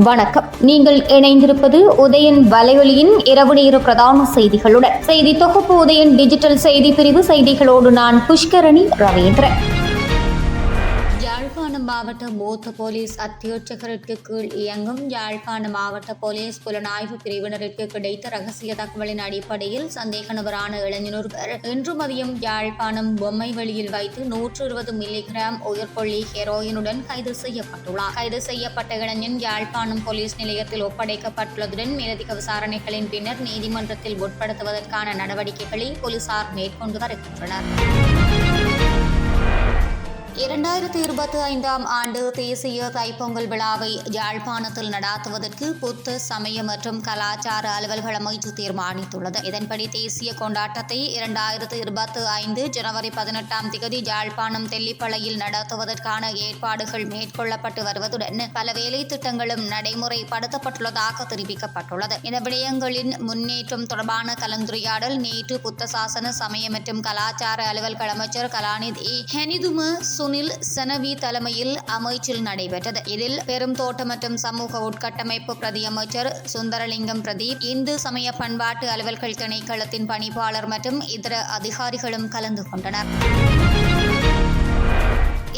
வணக்கம். நீங்கள் இணைந்திருப்பது உதயன் வலையொலியின் இரவு நேர பிரதான செய்திகளுடன். செய்தி தொகுப்பு உதயன் டிஜிட்டல் செய்தி பிரிவு செய்திகளோடு நான் புஷ்கரணி ரவீந்திரன். யாழ்ப்பாணம் மாவட்ட மூத்த போலீஸ் அத்தியட்சகருக்கு கீழ் இயங்கும் யாழ்ப்பாணம் மாவட்ட போலீஸ் புலனாய்வு பிரிவினருக்கு கிடைத்த ரகசிய தகவலின் அடிப்படையில் சந்தேக நபரான இளைஞர் இன்று மதியம் யாழ்ப்பாணம் பொம்மை வெளியில் வைத்து 120 மில்லிகிராம் உயர்கொள்ளி ஹெரோயினுடன் கைது செய்யப்பட்டுள்ளார். கைது செய்யப்பட்ட இளைஞன் யாழ்ப்பாணம் போலீஸ் நிலையத்தில் ஒப்படைக்கப்பட்டுள்ளதுடன் மேலதிக விசாரணைகளின் பின்னர் நீதிமன்றத்தில் உட்படுத்துவதற்கான நடவடிக்கைகளை போலீசார் மேற்கொண்டு வருகின்றனர். 2025 ஆண்டு தேசிய தைப்பொங்கல் விழாவை யாழ்ப்பாணத்தில் நடாத்துவதற்கு புத்த சமய மற்றும் கலாச்சார அலுவல்கள் அமைச்சு தீர்மானித்துள்ளது. இதன்படி தேசிய கொண்டாட்டத்தை 2025 ஜனவரி 18 யாழ்ப்பாணம் தெல்லிப்பளையில் நடத்துவதற்கான ஏற்பாடுகள் மேற்கொள்ளப்பட்டு வருவதுடன் பல வேலை திட்டங்களும் நடைமுறைப்படுத்தப்பட்டுள்ளதாக தெரிவிக்கப்பட்டுள்ளது. இந்த விடயங்களின் முன்னேற்றம் தொடர்பான கலந்துரையாடல் நேற்று புத்த சாசன சமய மற்றும் கலாச்சார அலுவல்கள் அமைச்சர் கலாநிதி ஹெனிதும சுனில் சனவி தலைமையில் அமைச்சில் நடைபெற்றது. இதில் பெரும் தோட்ட மற்றும் சமூக உட்கட்டமைப்பு பிரதி அமைச்சர் சுந்தரலிங்கம் பிரதீப், இந்து சமய பண்பாட்டு அலுவல்கள் திணைக்களத்தின் பணிப்பாளர் மற்றும் இதர அதிகாரிகளும் கலந்து கொண்டனர்.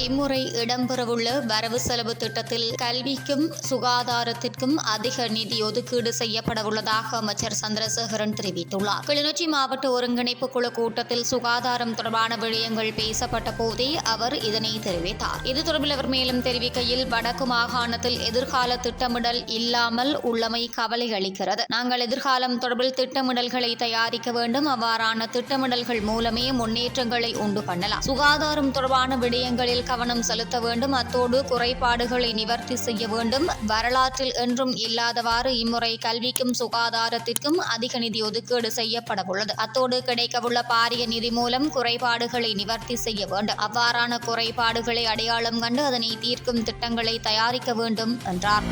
இம்முறை இடம்பெறவுள்ள வரவு செலவு திட்டத்தில் கல்விக்கும் சுகாதாரத்திற்கும் அதிக நிதி ஒதுக்கீடு செய்யப்படவுள்ளதாக அமைச்சர் சந்திரசேகரன் தெரிவித்துள்ளார். கிளிநொச்சி மாவட்ட ஒருங்கிணைப்பு குழு கூட்டத்தில் சுகாதாரம் தொடர்பான விடயங்கள் பேசப்பட்ட போதே அவர் இதனை தெரிவித்தார். இது தொடர்பில் அவர் மேலும் தெரிவிக்கையில், வடக்கு மாகாணத்தில் எதிர்கால திட்டமிடல் இல்லாமல் உள்ளமை கவலை அளிக்கிறது. நாங்கள் எதிர்காலம் தொடர்பில் திட்டமிடல்களை தயாரிக்க வேண்டும். அவ்வாறான திட்டமிடல்கள் மூலமே முன்னேற்றங்களை உண்டு பண்ணலாம். சுகாதாரம் தொடர்பான விடயங்களில் கவனம் செலுத்த வேண்டும். அத்தோடு குறைபாடுகளை நிவர்த்தி செய்ய வேண்டும். வரலாற்றில் என்றும் இல்லாதவாறு இம்முறை கல்விக்கும் சுகாதாரத்திற்கும் அதிக நிதி ஒதுக்கீடு செய்யப்படவுள்ளது. அத்தோடு கிடைக்கவுள்ள பாரிய நிதி மூலம் குறைபாடுகளை நிவர்த்தி செய்ய வேண்டும். அவ்வாறான குறைபாடுகளை அடையாளம் கண்டு அதனை தீர்க்கும் திட்டங்களை தயாரிக்க வேண்டும் என்றார்.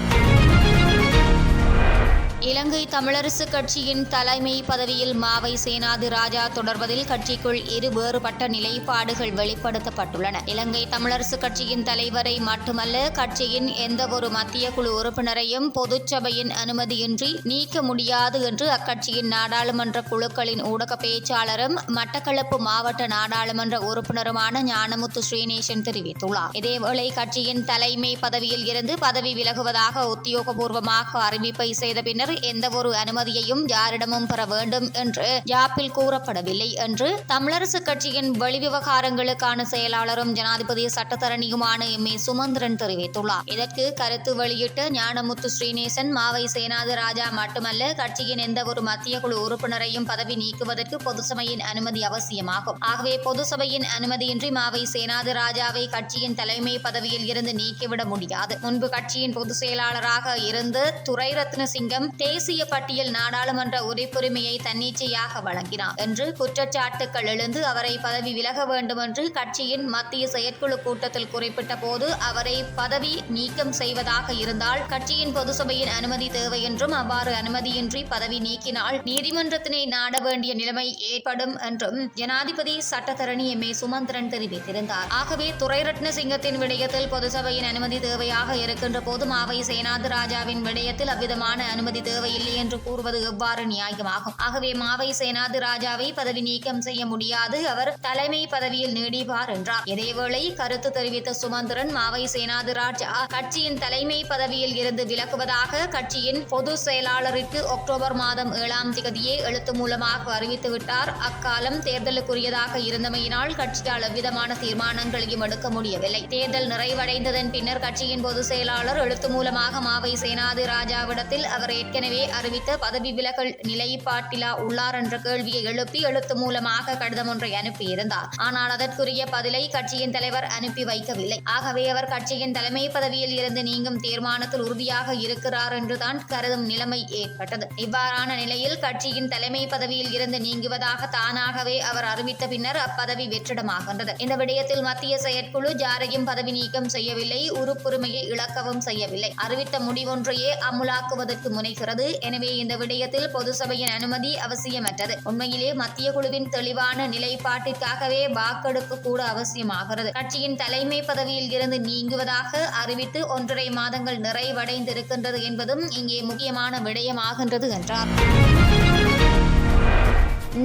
இலங்கை தமிழரசு கட்சியின் தலைமை பதவியில் மாவை சேனாதி ராஜா தொடர்வதில் கட்சிக்குள் இரு வேறுபட்ட நிலைப்பாடுகள் வெளிப்படுத்தப்பட்டுள்ளன. இலங்கை தமிழரசு கட்சியின் தலைவரை மட்டுமல்ல, கட்சியின் எந்தவொரு மத்திய குழு உறுப்பினரையும் பொதுச்சபையின் அனுமதியின்றி நீக்க முடியாது என்று அக்கட்சியின் நாடாளுமன்ற குழுக்களின் ஊடக பேச்சாளரும் மட்டக்களப்பு மாவட்ட நாடாளுமன்ற உறுப்பினருமான ஞானமுத்து ஸ்ரீநேசன் தெரிவித்துள்ளார். இதேவேளை கட்சியின் தலைமை பதவியில் இருந்து பதவி விலகுவதாக உத்தியோகபூர்வமாக அறிவிப்பை செய்த பின்னர் எந்தவொரு அனுமதியையும் யாரிடமும் பெற வேண்டும் என்று யாப்பில் கூறப்படவில்லை என்று தமிழரசு கட்சியின் வெளிவிவகாரங்களுக்கான செயலாளரும் ஜனாதிபதி சட்டத்தரணியுமான எம். சுமந்திரன் தெரிவித்துள்ளார். இதற்கு கருத்து வெளியிட்ட ஞானமுத்து ஸ்ரீநேசன், மாவை சேனாதி ராஜா மட்டுமல்ல, கட்சியின் எந்தவொரு மத்திய குழு உறுப்பினரையும் பதவி நீக்குவதற்கு பொதுசபையின் அனுமதி அவசியமாகும். ஆகவே பொதுசபையின் அனுமதியின்றி மாவை சேனாதி ராஜாவை கட்சியின் தலைமை பதவியில் இருந்து நீக்கிவிட முடியாது. முன்பு கட்சியின் பொதுச் செயலாளராக இருந்து துரைரத்ன சிங்கம் தேசிய பட்டியல் நாடாளுமன்ற உறுப்புரிமையை தன்னிச்சையாக வழங்கினார் என்று குற்றச்சாட்டுகள் எழுந்து அவரை பதவி விலக வேண்டும் என்று கட்சியின் மத்திய செயற்குழு கூட்டத்தில் குறிப்பிட்ட போது, அவரை பதவி நீக்கம் செய்வதாக இருந்தால் கட்சியின் பொதுசபையின் அனுமதி தேவை என்றும், அவ்வாறு அனுமதியின்றி பதவி நீக்கினால் நீதிமன்றத்தினை நாட வேண்டிய நிலைமை ஏற்படும் என்றும் ஜனாதிபதி சட்டத்தரணி எம். சுமந்திரன் தெரிவித்திருந்தார். ஆகவே துரைரட்ன சிங்கத்தின் விடயத்தில் பொதுசபையின் அனுமதி தேவையாக இருக்கின்ற போது, மாவை சேனாதி ராஜாவின் விடயத்தில் அவ்விதமான அனுமதி தேவையில்லை என்று கூறுவது எவ்வாறு நியாயமாகும்? ஆகவே மாவை சேனாதி ராஜாவை பதவி நீக்கம் செய்ய முடியாது, அவர் தலைமை பதவியில் நீடிப்பார் என்றார். இதேவேளை கருத்து தெரிவித்த சுமந்திரன், மாவை சேனாதி ராஜா கட்சியின் தலைமை பதவியில் இருந்து விலகுவதாக கட்சியின் பொது செயலாளருக்கு அக்டோபர் மாதம் 7 எழுத்து மூலமாக அறிவித்துவிட்டார். அக்காலம் தேர்தலுக்குரியதாக இருந்தமையினால் கட்சியால் எவ்விதமான தீர்மானங்களையும் எடுக்க முடியவில்லை. தேர்தல் நிறைவடைந்ததன் பின்னர் கட்சியின் பொதுச் செயலாளர் எழுத்து மூலமாக மாவை சேனாதி ராஜாவிடத்தில் அவர் ஏற்கனவே அறிவித்த பதவி விலகல் நிலைப்பாட்டிலா உள்ளார் என்ற கேள்வியை எழுப்பி எழுத்து மூலமாக கடிதம் ஒன்றை அனுப்பியிருந்தார். ஆனால் அதற்குரிய பதிலை கட்சியின் தலைவர் அனுப்பி வைக்கவில்லை. ஆகவே அவர் கட்சியின் தலைமை பதவியில் இருந்து நீங்கும் தீர்மானத்தில் உறுதியாக இருக்கிறார் என்றுதான் கருதும் நிலைமை ஏற்பட்டது. இவ்வாறான நிலையில் கட்சியின் தலைமை பதவியில் இருந்து நீங்குவதாக தானாகவே அவர் அறிவித்த பின்னர் அப்பதவி வெற்றிடமாகின்றது. இந்த விடயத்தில் மத்திய செயற்குழு யாரையும் பதவி நீக்கம் செய்யவில்லை, உறுப்புரிமையை இழக்கவும் செய்யவில்லை. அறிவித்த முடிவொன்றையே அமுலாக்குவதற்கு முனைகிறது. வருகிறது. எனவே இந்த விடயத்தில் பொது சபையின் அனுமதி அவசியமற்றது. உண்மையிலே மத்திய குழுவின் தெளிவான நிலைப்பாட்டிற்காகவே வாக்கெடுப்பு கூட அவசியமாகிறது. கட்சியின் தலைமை பதவியில் இருந்து நீங்குவதாக அறிவித்து 1.5 மாதங்கள் நிறைவடைந்திருக்கின்றது என்பதும் இங்கே முக்கியமான விடயமாகின்றது என்றார்.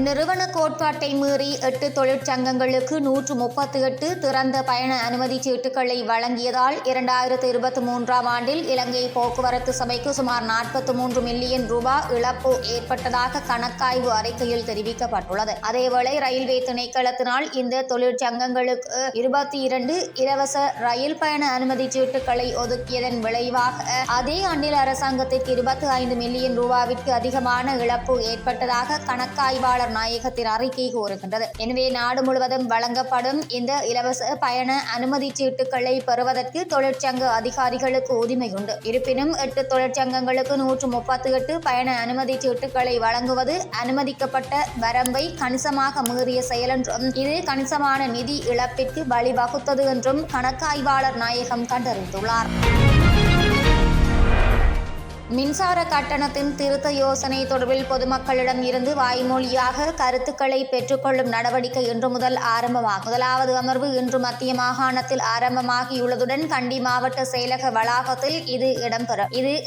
நிறுவன கோட்பாட்டை மீறி 8 தொழிற்சங்கங்களுக்கு 138 திறந்த பயண அனுமதி சீட்டுகளை வழங்கியதால் 2023 ஆண்டில் இலங்கை போக்குவரத்து சபைக்கு சுமார் 43 மில்லியன் ரூபாய் இழப்பு ஏற்பட்டதாக கணக்காய்வு அறிக்கையில் தெரிவிக்கப்பட்டுள்ளது. அதேவேளை ரயில்வே திணைக்களத்தினால் இந்த தொழிற்சங்கங்களுக்கு 22 இலவச ரயில் பயண அனுமதி சீட்டுகளை ஒதுக்கியதன் விளைவாக அதே ஆண்டில் அரசாங்கத்திற்கு 25 மில்லியன் ரூபாவிற்கு அதிகமான இழப்பு ஏற்பட்டதாக கணக்காய்வாளர் நாயகத்தின் அறிக்கை கூறுகின்றது. எனவே நாடு முழுவதும் வழங்கப்படும் இந்த இலவச பயண அனுமதி சீட்டுகளை பெறுவதற்கு தொழிற்சங்க அதிகாரிகளுக்கு உரிமை உண்டு. இருப்பினும் 8 தொழிற்சங்கங்களுக்கு 138 பயண அனுமதி சீட்டுகளை வழங்குவது அனுமதிக்கப்பட்ட வரம்பை கணிசமாக மீறிய செயல் என்றும் இது கணிசமான நிதி இழப்பிற்கு வழிவகுத்தது என்றும் கணக்காய்வாளர் நாயகம் கண்டறிந்துள்ளார். மின்சார கட்டணத்தின் திருத்த யோசனை தொடர்பில் பொதுமக்களிடம் இருந்து வாய்மொழியாக கருத்துக்களை பெற்றுக்கொள்ளும் நடவடிக்கை இன்று முதல் ஆரம்பமாகும். முதலாவது அமர்வு இன்று மத்திய மாகாணத்தில் ஆரம்பமாகியுள்ளதுடன் கண்டி மாவட்ட செயலக வளாகத்தில் இது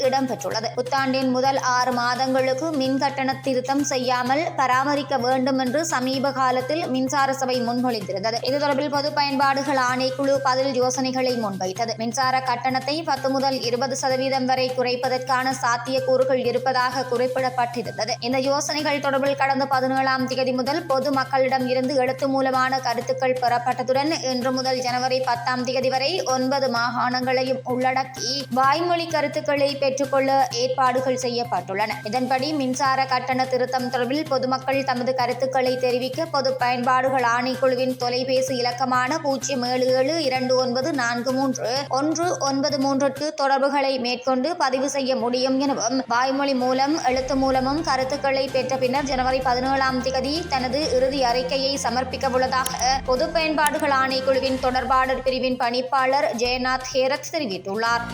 இடம்பெற்றுள்ளது. புத்தாண்டின் முதல் 6 மாதங்களுக்கு மின் கட்டண திருத்தம் செய்யாமல் பராமரிக்க வேண்டும் என்று சமீப காலத்தில் மின்சார சபை முன்மொழிந்திருந்தது. இது தொடர்பில் பொது பயன்பாடுகள் ஆணைக்குழு பதில் யோசனைகளை முன்வைத்தது. மின்சார கட்டணத்தை 10 முதல் 20% வரை குறைப்பதற்கான சாத்தியக்கூறுகள் இருப்பதாக குறிப்பிடப்பட்டிருந்தது. இந்த யோசனைகள் தொடர்பில் கடந்த 17ஆம் தேதி முதல் பொது மக்களிடம் இருந்து எழுத்து மூலமான கருத்துக்கள் பெறப்பட்டதுடன் இன்று முதல் ஜனவரி 10ஆம் தேதி வரை 9 மாகாணங்களையும் உள்ளடக்கி வாய்மொழி கருத்துக்களை பெற்றுக்கொள்ள ஏற்பாடுகள் செய்யப்பட்டுள்ளன. இதன்படி மின்சார கட்டண திருத்தம் தொடர்பில் பொதுமக்கள் தமது கருத்துக்களை தெரிவிக்க பொது பயன்பாடுகள் ஆணைக்குழுவின் தொலைபேசி இலக்கமான 07094343193 தொடர்புகளை மேற்கொண்டு பதிவு செய்ய முடியும் எனவும் வாய்மொழி மூலம் எழுத்து மூலமும் கருத்துக்களை பெற்ற பின்னர் ஜனவரி 17ஆம் தேதி தனது இறுதி அறிக்கையை சமர்ப்பிக்க உள்ளதாக பொது பயன்பாடுகள் ஆணைக்குழுவின் தொடர்பாடல் பிரிவின் பணிப்பாளர் ஜெயநாத் ஹேரத் தெரிவித்துள்ளார்.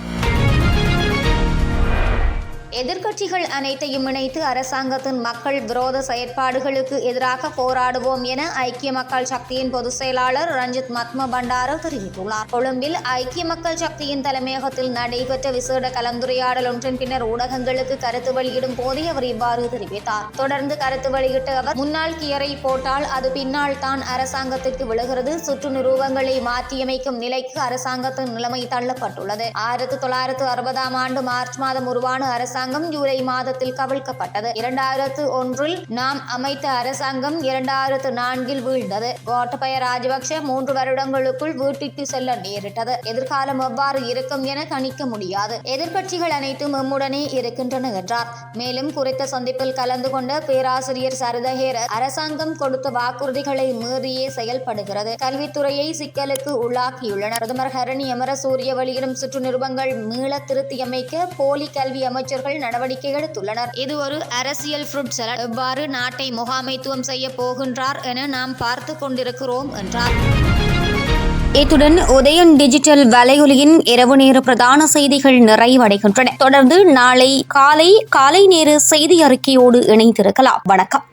எதிர்க்கட்சிகள் அனைத்தையும் இணைத்து அரசாங்கத்தின் மக்கள் விரோத செயற்பாடுகளுக்கு எதிராக போராடுவோம் என ஐக்கிய மக்கள் சக்தியின் பொதுச் செயலாளர் ரஞ்சித் மத்மபண்டார தெரிவித்துள்ளார். கொழும்பில் ஐக்கிய மக்கள் சக்தியின் தலைமையகத்தில் நடைபெற்ற விசேட கலந்துரையாடல் ஒன்றின் பின்னர் ஊடகங்களுக்கு கருத்து வெளியிடும் போதே அவர் இவ்வாறு தெரிவித்தார். தொடர்ந்து கருத்து வெளியிட்ட அவர், முன்னாள் கியரை போட்டால் அது பின்னால் தான் அரசாங்கத்திற்கு விழுகிறது. சுற்று நிறுவனங்களை மாற்றியமைக்கும் நிலைக்கு அரசாங்கத்தின் நிலைமை தள்ளப்பட்டுள்ளது. 1960ஆம் ஆண்டு மார்ச் மாதம் உருவான அரசாங்கம் ஜூலை மாதத்தில் கவிழ்க்கப்பட்டது. 2001இல் நாம் அமைத்த அரசாங்கம் 2004இல் வீழ்ந்தது. கோட்டபய ராஜபக்ஷ 3 வருடங்களுக்குள் வீட்டிற்கு செல்ல நேரிட்டது. எதிர்காலம் எவ்வாறு இருக்கும் என கணிக்க முடியாது. எதிர்க்கட்சிகள் அனைத்தும் எம்முடனே இருக்கின்றன என்றார். மேலும் குறித்த சந்திப்பில் கலந்து கொண்ட பேராசிரியர் சரதஹேர அரசாங்கம் கொடுத்த வாக்குறுதிகளை மீறியே செயல்படுகிறது. கல்வித்துறையை சிக்கலுக்கு உள்ளாக்கியுள்ளனர். பிரதமர் ஹரணி அமரசூரிய வெளியிடும் சுற்று நிறுவனங்கள் மீள திருத்தியமைக்க போலி கல்வி அமைச்சர்கள் நடவடிக்கை எடுத்துள்ளனர். இது ஒரு அரசியல் ஃப்ரூட் சலாட். எவ்வாறு நாட்டை முகாமைத்துவம் செய்ய போகின்றார் என நாம் பார்த்து கொண்டிருக்கிறோம் என்றார். இத்துடன் உதயன் டிஜிட்டல் வலையொலியின் இரவு நேர பிரதான செய்திகள் நிறைவடைகின்றன. தொடர்ந்து நாளை காலை நேர செய்தி அறிக்கையோடு இணைந்திருக்கலாம். வணக்கம்.